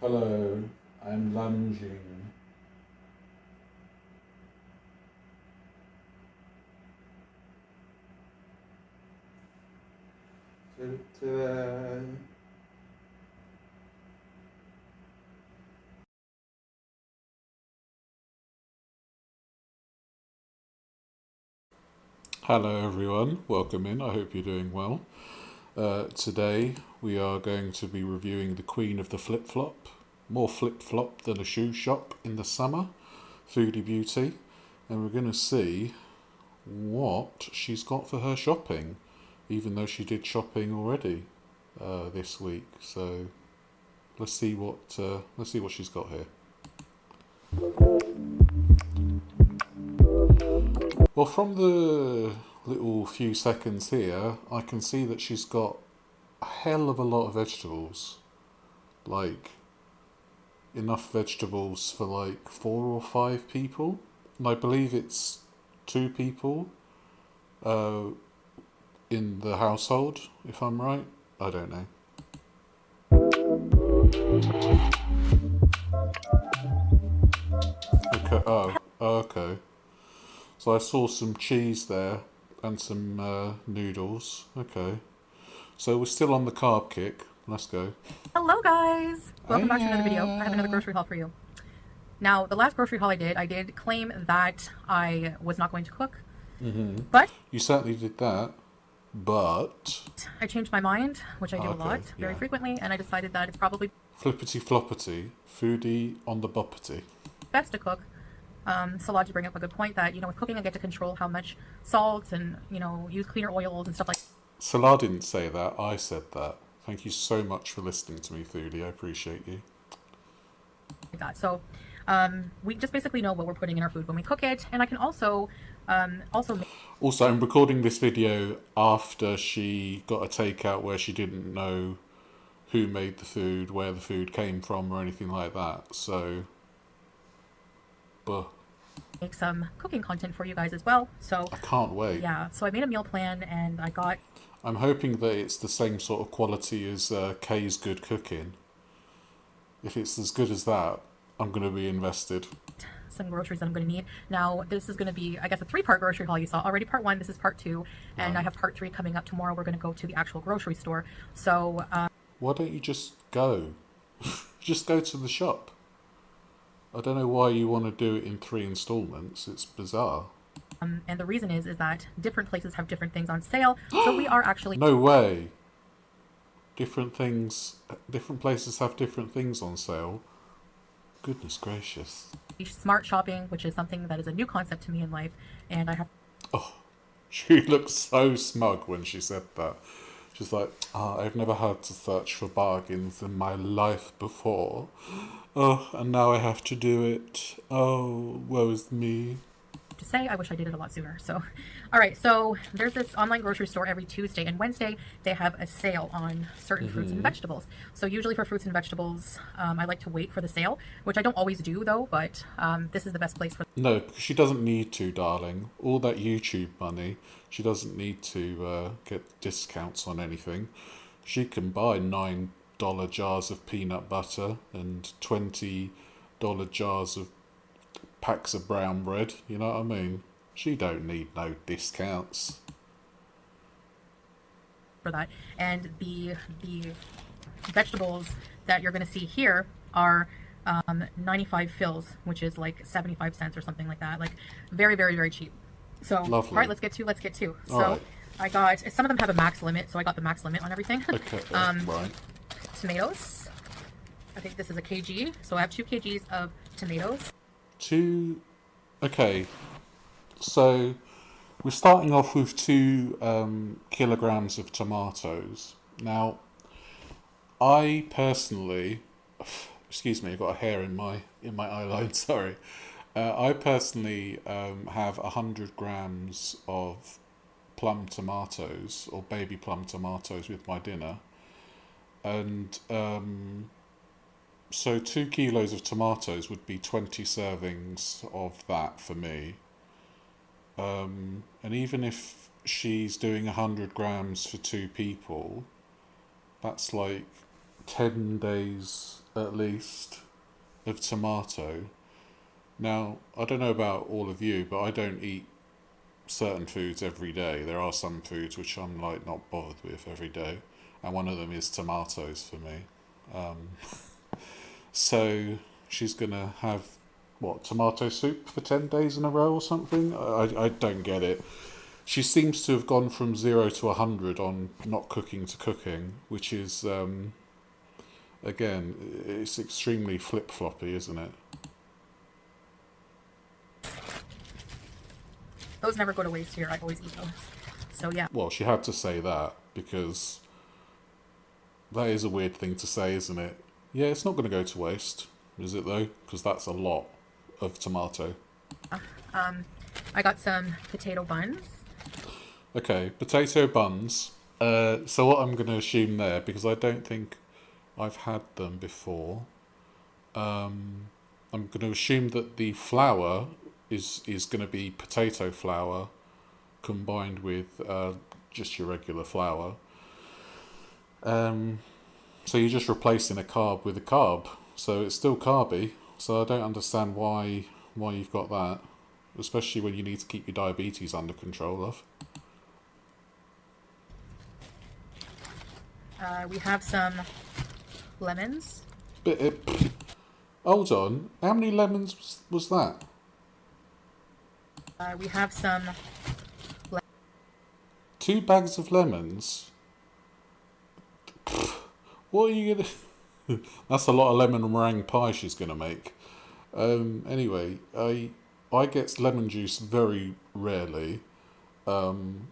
Hello, I'm lunging. Ta-da. Hello everyone, welcome in. I hope you're doing well. Today we are going to be reviewing the Queen of the Flip Flop. More flip flop than a shoe shop in the summer, Foodie Beauty. And we're going to see what she's got for her shopping, even though she did shopping already this week. So let's see what she's got here. Well, from the little few seconds here, I can see that she's got a hell of a lot of vegetables. Like, enough vegetables for like 4 or 5 people. And I believe it's 2 people uh, in the household, if I'm right. I don't know. Okay. Oh, okay. So I saw some cheese there and some noodles. Okay. So we're still on the carb kick. Let's go. Hello guys! Welcome back to another video. I have another Yeah. grocery haul for you. Now, the last grocery haul I did claim that I was not going to cook, but You certainly did that, but I changed my mind, which I do a lot, okay, very yeah. frequently, and I decided that it's probably Flippity floppity, foodie on the boppity. best to cook. Salad to bring up a good point that, with cooking I get to control how much salt and, use cleaner oils and stuff like Salah didn't say that, I said that. Thank you so much for listening to me, Foodie. I appreciate you. that. So, we just basically know what we're putting in our food when we cook it, and I can also make Also, I'm recording this video after she got a takeout where she didn't know who made the food, where the food came from, or anything like that. So, but some cooking content for you guys as well. So, I can't wait. yeah, so I made a meal plan and I got I'm hoping that it's the same sort of quality as Kay's Good Cooking. If it's as good as that, I'm going to be invested. some groceries that I'm going to need. Now, this is going to be, I guess, a 3-part grocery haul. You saw already part 1, this is part 2, and I have part 3 coming up tomorrow. We're going to go to the actual grocery store. So, Why don't you just go? Just go to the shop. I don't know why you want to do it in 3 installments. It's bizarre. and the reason is that different places have different things on sale. So we are actually No way. Different places have different things on sale. Goodness gracious. smart shopping, which is something that is a new concept to me in life. And I have Oh, she looked so smug when she said that. She's like, I've never had to search for bargains in my life before. Oh, and now I have to do it. Oh, woe is me. to say I wish I did it a lot sooner. So, all right, so there's this online grocery store every Tuesday and Wednesday. They have a sale on certain fruits and vegetables. So usually for fruits and vegetables, I like to wait for the sale, which I don't always do though, but this is the best place for No, because she doesn't need to, darling. All that YouTube money, she doesn't need to get discounts on anything. She can buy $9 jars of peanut butter and $20 jars of packs of brown bread. You know what I mean? She don't need no discounts. that. And the vegetables that you're going to see here are 95 fills, which is like 75 cents or something like that. Like very, very, very cheap. So, Lovely. all right, let's get to. So, right. I got, some of them have a max limit, so I got the max limit on everything. Okay, right. Tomatoes. I think this is a kg. So I have 2 kgs of tomatoes. Okay, so we're starting off with 2 kilograms of tomatoes. Now, I personally, excuse me, I got a hair in my eye line. Sorry. I personally have 100 grams of plum tomatoes or baby plum tomatoes with my dinner, and so 2 kilos of tomatoes would be 20 servings of that for me. And even if she's doing 100 grams for 2 people, that's like 10 days at least of tomato. Now, I don't know about all of you, but I don't eat certain foods every day. There are some foods which I'm like not bothered with every day, and one of them is tomatoes for me. Um, so she's gonna have what, tomato soup for 10 days in a row or something? I don't get it. She seems to have gone from 0 to 100 on not cooking to cooking, which is again, it's extremely flip floppy, isn't it? Those never go to waste here. I always eat those. So yeah. Well, she had to say that because that is a weird thing to say, isn't it? Yeah, it's not going to go to waste, is it though? Because that's a lot of tomato. I got some potato buns. Okay, potato buns. So what I'm going to assume there, because I don't think I've had them before, I'm going to assume that the flour is going to be potato flour combined with just your regular flour. So you're just replacing a carb with a carb, so it's still carby. So I don't understand why you've got that, especially when you need to keep your diabetes under control, love. We have some lemons. But hold on, how many lemons was that? We have some 2 bags of lemons. What are you gonna? That's a lot of lemon meringue pie she's gonna make. Anyway, I get lemon juice very rarely, and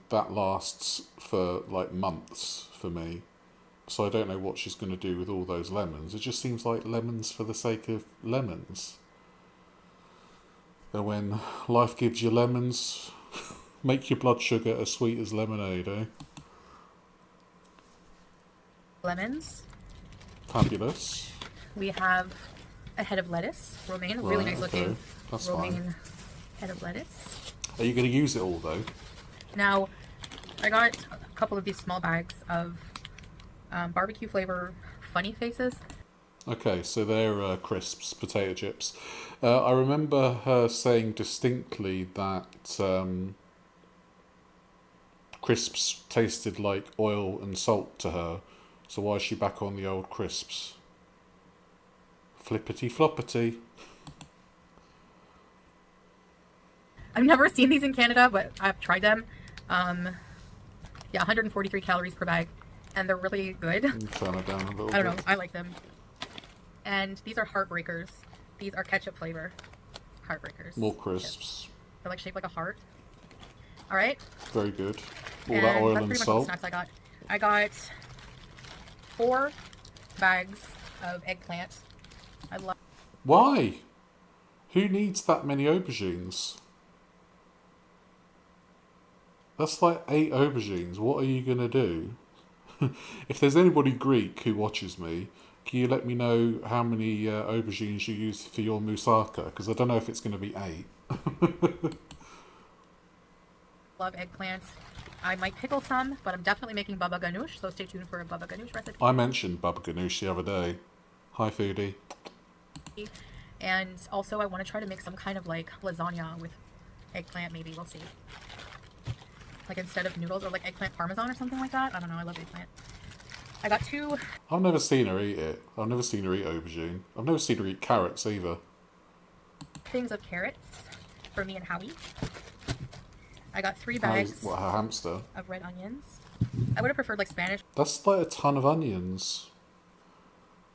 that lasts for like months for me. So I don't know what she's going to do with all those lemons. It just seems like lemons for the sake of lemons. And when life gives you lemons, make your blood sugar as sweet as lemonade, eh? lemons. Fabulous. We have a head of lettuce, romaine, really nice looking That's romaine fine. head of lettuce. Are you going to use it all though? Now, I got a couple of these small bags of barbecue flavor funny faces. Okay, so they're crisps, potato chips. I remember her saying distinctly that crisps tasted like oil and salt to her. So why is she back on the old crisps? Flippity floppity. I've never seen these in Canada, but I've tried them. Yeah, 143 calories per bag, and they're really good. Turn it down a little bit. I don't know, I like them. And these are heartbreakers. These are ketchup flavor heartbreakers. More crisps. They're like shaped like a heart. All right. Very good. All And that oil that's and pretty much all salt. the snacks I got. I got 4 bags of eggplant. I love. Why? Who needs that many aubergines? That's like 8 aubergines. What are you going to do? If there's anybody Greek who watches me, can you let me know how many aubergines you use for your moussaka? Because I don't know if it's going to be 8. Love eggplants. I might pickle some, but I'm definitely making baba ganoush, so stay tuned for a baba ganoush recipe. I mentioned baba ganoush the other day. Hi, Foodie. And also, I want to try to make some kind of like lasagna with eggplant. Maybe we'll see. Like instead of noodles, or like eggplant parmesan or something like that. I don't know. I love eggplant. I got 2 I've never seen her eat it. I've never seen her eat aubergine. I've never seen her eat carrots either. things of carrots for me and Howie. I got 3 bags What, her hamster? of red onions. I would have preferred like Spanish. That's like a ton of onions.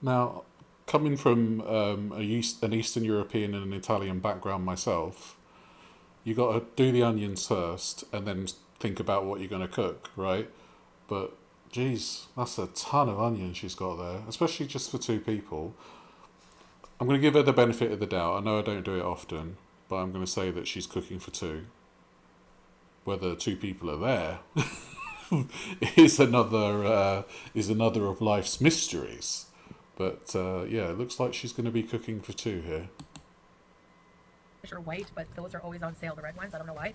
Now, coming from an Eastern European and an Italian background myself, you got to do the onions first and then think about what you're going to cook, right? But, geez, that's a ton of onions she's got there, especially just for 2 people. I'm going to give her the benefit of the doubt. I know I don't do it often, but I'm going to say that she's cooking for 2. Whether 2 people are there is another of life's mysteries. But yeah, it looks like she's going to be cooking for 2 here. Or white, but those are always on sale, the red ones. I don't know why.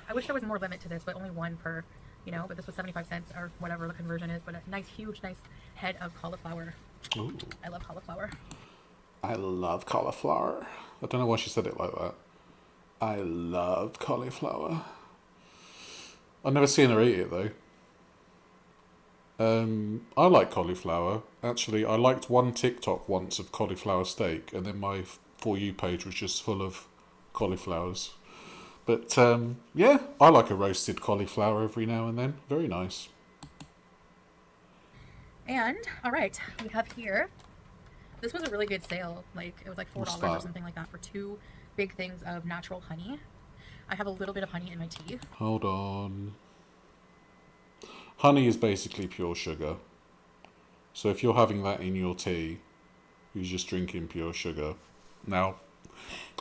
I wish there was more limit to this, but only 1 per you know, but this was 75 cents or whatever the conversion is, but a nice, huge, nice head of cauliflower. Ooh. I love cauliflower. I love cauliflower. I don't know why she said it like that. I love cauliflower. I've never seen her eat it though. I like cauliflower. Actually, I liked one TikTok once of cauliflower steak, and then my For You page was just full of cauliflowers. But yeah, I like a roasted cauliflower every now and then. Very nice. And all right, we have here. This was a really good sale. Like it was like What's $4 or that? something like that for 2 big things of natural honey. I have a little bit of honey in my tea. Hold on. Honey is basically pure sugar. So if you're having that in your tea, you're just drinking pure sugar. Now,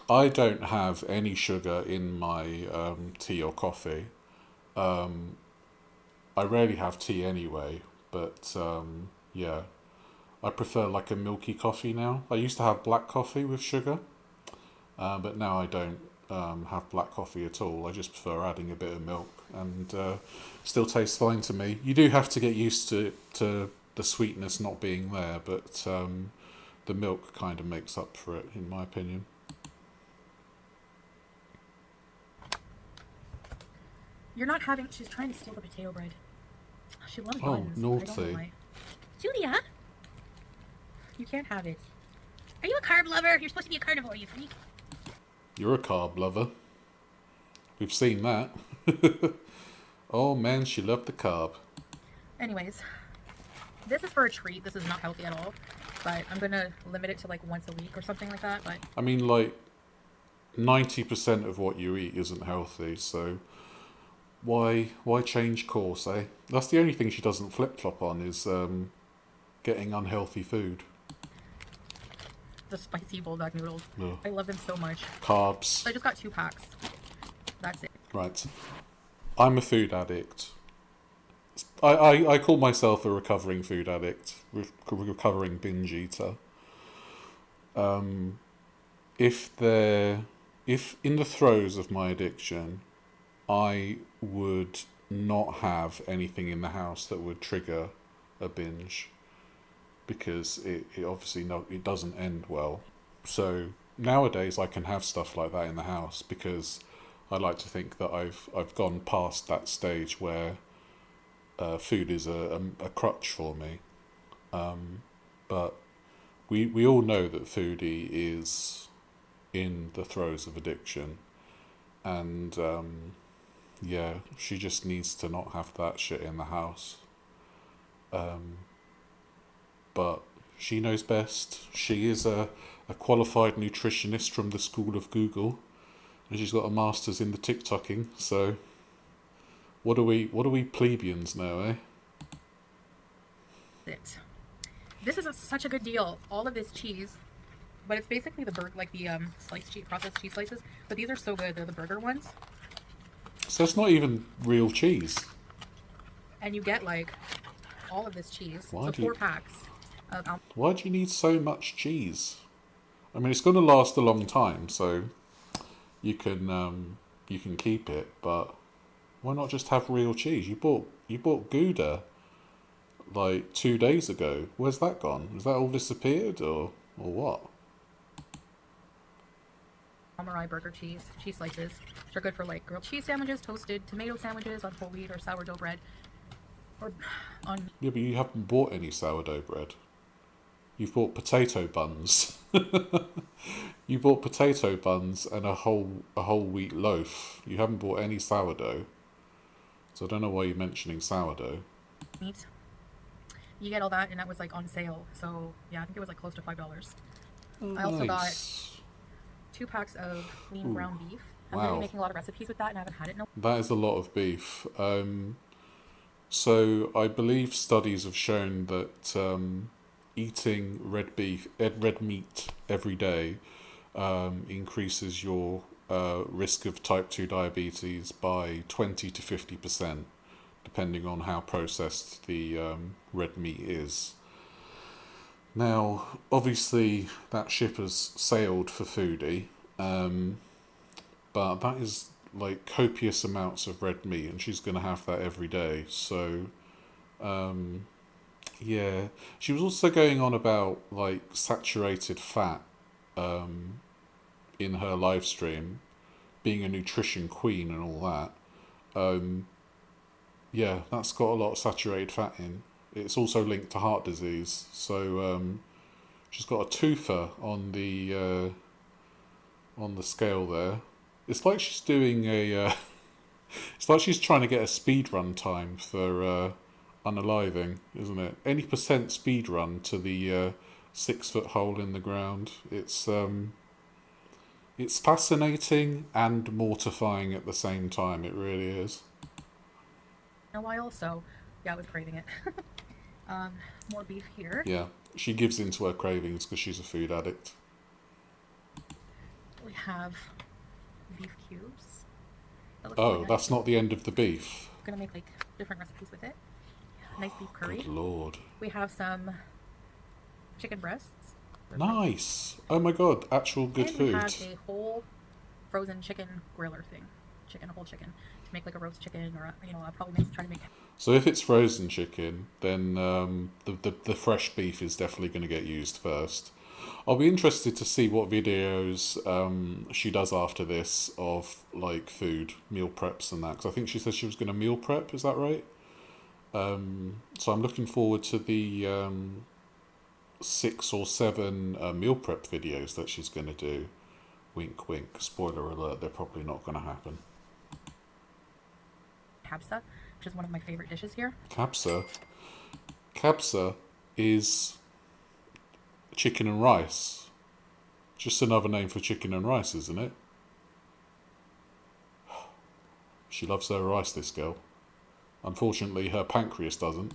I don't have any sugar in my tea or coffee. I rarely have tea anyway, but yeah, I prefer like a milky coffee now. I used to have black coffee with sugar, but now I don't have black coffee at all. I just prefer adding a bit of milk, and still tastes fine to me. You do have to get used to the sweetness not being there, but the milk kind of makes up for it, in my opinion. You're not having. She's trying to steal the potato bread. She loves Oh, buns. I don't know naughty. why. Julia, you can't have it. Are you a carb lover? You're supposed to be a carnivore, you freak. You're a carb lover. We've seen that. Oh man, she loved the carb. Anyways, this is for a treat. This is not healthy at all. But I'm gonna limit it to like once a week or something like that. But I mean, like 90% of what you eat isn't healthy, so why change course, eh? That's the only thing she doesn't flip flop on is getting unhealthy food. the spicy bulldog noodles, Ugh. I love them so much. Carbs. So I just got 2 packs. That's it. Right. I'm a food addict. I call myself a recovering food addict, recovering binge eater. If in the throes of my addiction, I would not have anything in the house that would trigger a binge, because it obviously it doesn't end well. So nowadays I can have stuff like that in the house because I like to think that I've gone past that stage where food is a crutch for me. But we all know that Foodie is in the throes of addiction, and yeah, she just needs to not have that shit in the house. But she knows best. She is a qualified nutritionist from the School of Google, and she's got a master's in the TikToking. So what are we plebeians now, eh? It. This is such a good deal. All of this cheese, but it's basically the sliced cheese, processed cheese slices. But these are so good. They're the burger ones, So it's not even real cheese. and you get like all of this cheese. Why So do 4 you- packs of Why do you need so much cheese? I mean, it's going to last a long time, so you can keep it. But why not just have real cheese? You bought Gouda like 2 days ago. Where's that gone? Has that all disappeared or what? Almarai burger cheese slices, which are good for like grilled cheese sandwiches, toasted tomato sandwiches on whole wheat or sourdough bread, or on. Yeah, but you haven't bought any sourdough bread. You've bought potato buns. You bought potato buns and a whole wheat loaf. You haven't bought any sourdough. So I don't know why you're mentioning sourdough. Meat. You get all that, and that was like on sale. So yeah, I think it was like close to $5. Oh, I also got nice. 2 packs of lean Ooh, ground beef. I'm going to wow. be making a lot of recipes with that, and I haven't had it in a. That is a lot of beef. So I believe studies have shown that eating red meat every day increases your risk of type 2 diabetes by 20 to 50%, depending on how processed the red meat is. Now, obviously, that ship has sailed for Foodie, but that is like copious amounts of red meat, and she's going to have that every day. So, yeah, she was also going on about like saturated fat in her live stream, being a nutrition queen and all that. Yeah, that's got a lot of saturated fat in. It's also linked to heart disease. So she's got a twofer on the scale there. It's like she's doing a. It's like she's trying to get a speed run time for unaliving, isn't it? Any percent speed run to the 6 foot hole in the ground. It's fascinating and mortifying at the same time. It really is. A while, so yeah, I was craving it. um, More beef here. Yeah, she gives into her cravings because she's a food addict. We have beef cubes. Oh, really that's nice. not the end of the beef. I'm gonna make like different recipes with it. Nice beef curry. Good lord. We have some chicken breasts. Nice. Oh my god, actual good and food. we have a whole frozen chicken griller thing. A whole chicken to make like a roast chicken, or I'll probably try to make. So if it's frozen chicken, then the fresh beef is definitely going to get used first. I'll be interested to see what videos she does after this of like food, meal preps and that. Because I think she said she was going to meal prep. Is that right? So I'm looking forward to the 6 or 7 meal prep videos that she's going to do. Wink, wink. Spoiler alert, they're probably not going to happen. Kabsa, which is one of my favorite dishes here. Kabsa? Kabsa is chicken and rice. Just another name for chicken and rice, isn't it? She loves her rice, this girl. Unfortunately, her pancreas doesn't.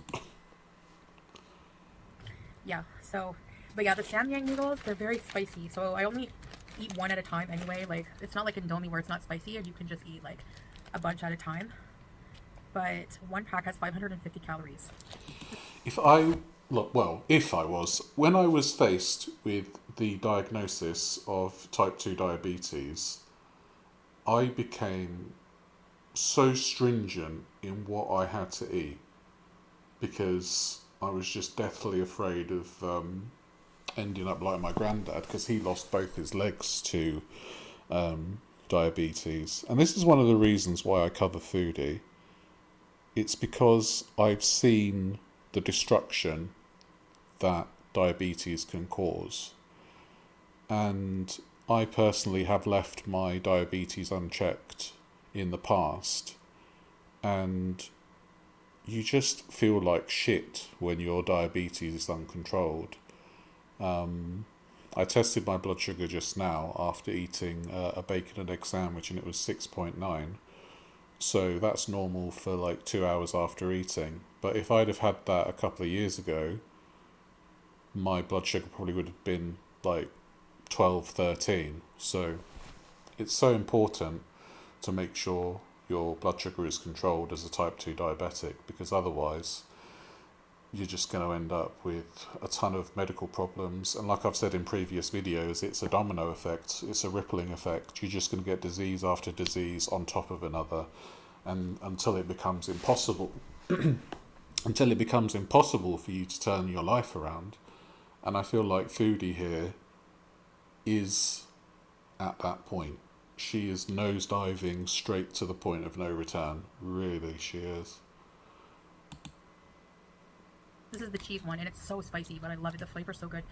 Yeah, so, but yeah, the Samyang noodles, they're very spicy, so I only eat one at a time anyway. Like, it's not like Indomie where it's not spicy and you can just eat like a bunch at a time. But one pack has 550 calories. If I was, when I was faced with the diagnosis of type 2 diabetes, I became so stringent in what I had to eat because I was just deathly afraid of ending up like my granddad, because he lost both his legs to diabetes. And this is one of the reasons why I cover Foodie. It's because I've seen the destruction that diabetes can cause. And I personally have left my diabetes unchecked in the past. And you just feel like shit when your diabetes is uncontrolled. I tested my blood sugar just now after eating a bacon and egg sandwich, and it was 6.9. So that's normal for like 2 hours after eating. But if I'd have had that a couple of years ago, my blood sugar probably would have been like 12, 13. So it's so important to make sure your blood sugar is controlled as a type 2 diabetic, because otherwise you're just going to end up with a ton of medical problems. And like I've said in previous videos, it's a domino effect, it's a rippling effect. You're just going to get disease after disease on top of another, and until it becomes impossible until it becomes impossible for you to turn your life around. And I feel like Foodie here is at that point. She is nosediving straight to the point of no return. Really, she is. This is the cheese one, and it's so spicy, but I love it. The flavor's so good.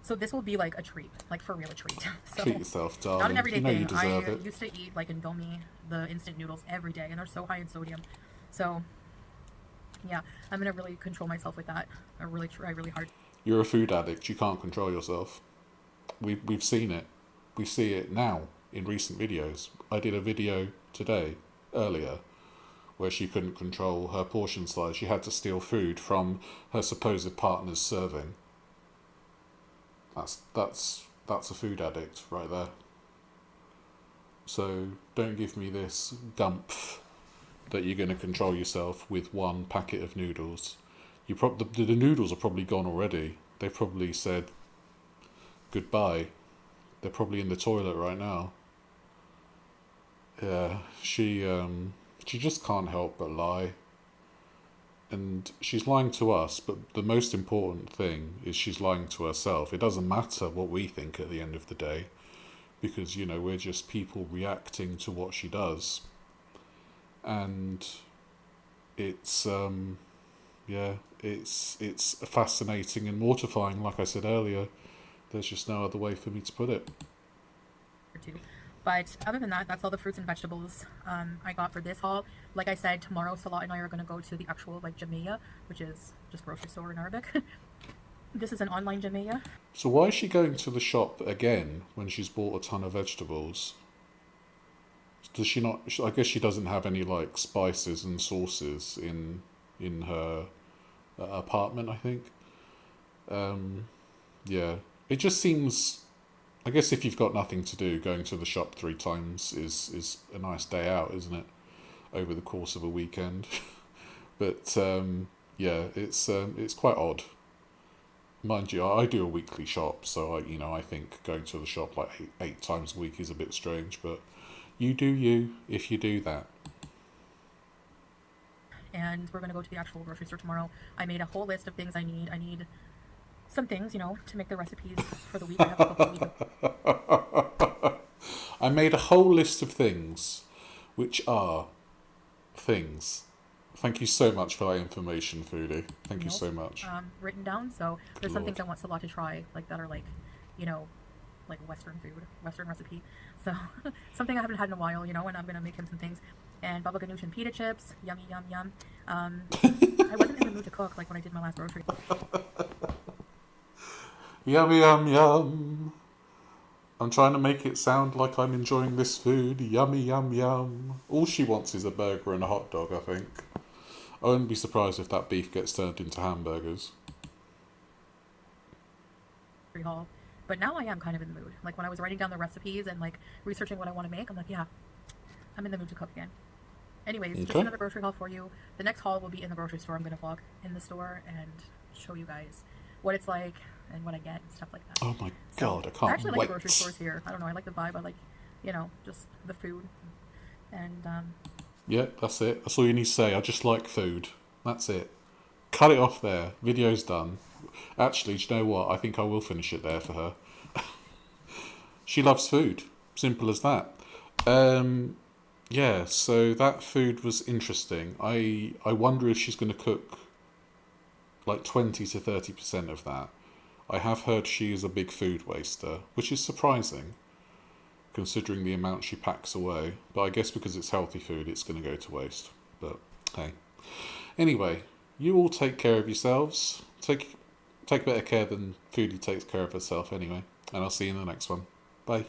So this will be like a treat, like for real a treat. So, treat yourself, darling. Not an everyday you know thing. You deserve it. Used to eat like Indomie, the instant noodles, every day, and they're so high in sodium. So yeah, I'm gonna really control myself with that. I really try really hard. You're a food addict. You can't control yourself. We've seen it. We see it now in recent videos. I did a video earlier, where she couldn't control her portion size. She had to steal food from her supposed partner's serving. That's a food addict right there. So don't give me this gumph that you're going to control yourself with one packet of noodles. The noodles are probably gone already. They've probably said goodbye. They're probably in the toilet right now. Yeah, she just can't help but lie. And she's lying to us, but the most important thing is she's lying to herself. It doesn't matter what we think at the end of the day, because, you know, we're just people reacting to what she does. And it's, yeah, it's fascinating and mortifying, like I said earlier. There's just no other way for me to put it. Too. But other than that, that's all the fruits and vegetables I got for this haul. Like I said, tomorrow Salah and I are going to go to the actual like Jamia, which is just grocery store in Arabic. This is an online Jamia. So why is she going to the shop again when she's bought a ton of vegetables? Does she not? I guess she doesn't have any like spices and sauces in her apartment. I think. Yeah, it just seems. I guess if you've got nothing to do, going to the shop 3 times is a nice day out, isn't it? Over the course of a weekend. But yeah, it's quite odd. Mind you, I do a weekly shop, so I think going to the shop like eight times a week is a bit strange. But you do you if you do that. And we're going to go to the actual grocery store tomorrow. I made a whole list of things I need. I need some things, to make the recipes for the week. I have to cook the week. I made a whole list of things, which are things. Thank you so much for that information, Foodie. Thank you so much. Written down. So there's some Lord. things I want Salah to try, like that are like Western food, Western recipe. So something I haven't had in a while, and I'm gonna make him some things. And baba ganoush and pita chips, yummy, yum, yum. I wasn't in the mood to cook like when I did my last grocery. Yummy, yum, yum. I'm trying to make it sound like I'm enjoying this food. Yummy, yum, yum. All she wants is a burger and a hot dog, I think. I wouldn't be surprised if that beef gets turned into hamburgers. Haul. But now I am kind of in the mood. Like when I was writing down the recipes and like researching what I want to make, I'm like, yeah, I'm in the mood to cook again. Anyways, just another grocery haul for you. The next haul will be in the grocery store. I'm going to vlog in the store and show you guys what it's like and what I get and stuff like that. Oh my god, I can't wait. I actually like the grocery stores here. I don't know, I like the vibe. I like, just the food. And yeah, that's it. That's all you need to say. I just like food. That's it. Cut it off there. Video's done. Actually, do you know what? I think I will finish it there for her. She loves food. Simple as that. Yeah, so that food was interesting. I wonder if she's going to cook like 20 to 30% of that. I have heard she is a big food waster, which is surprising considering the amount she packs away. But I guess because it's healthy food, it's going to go to waste. But hey. Anyway, you all take care of yourselves. Take better care than Foodie takes care of herself anyway. And I'll see you in the next one. Bye.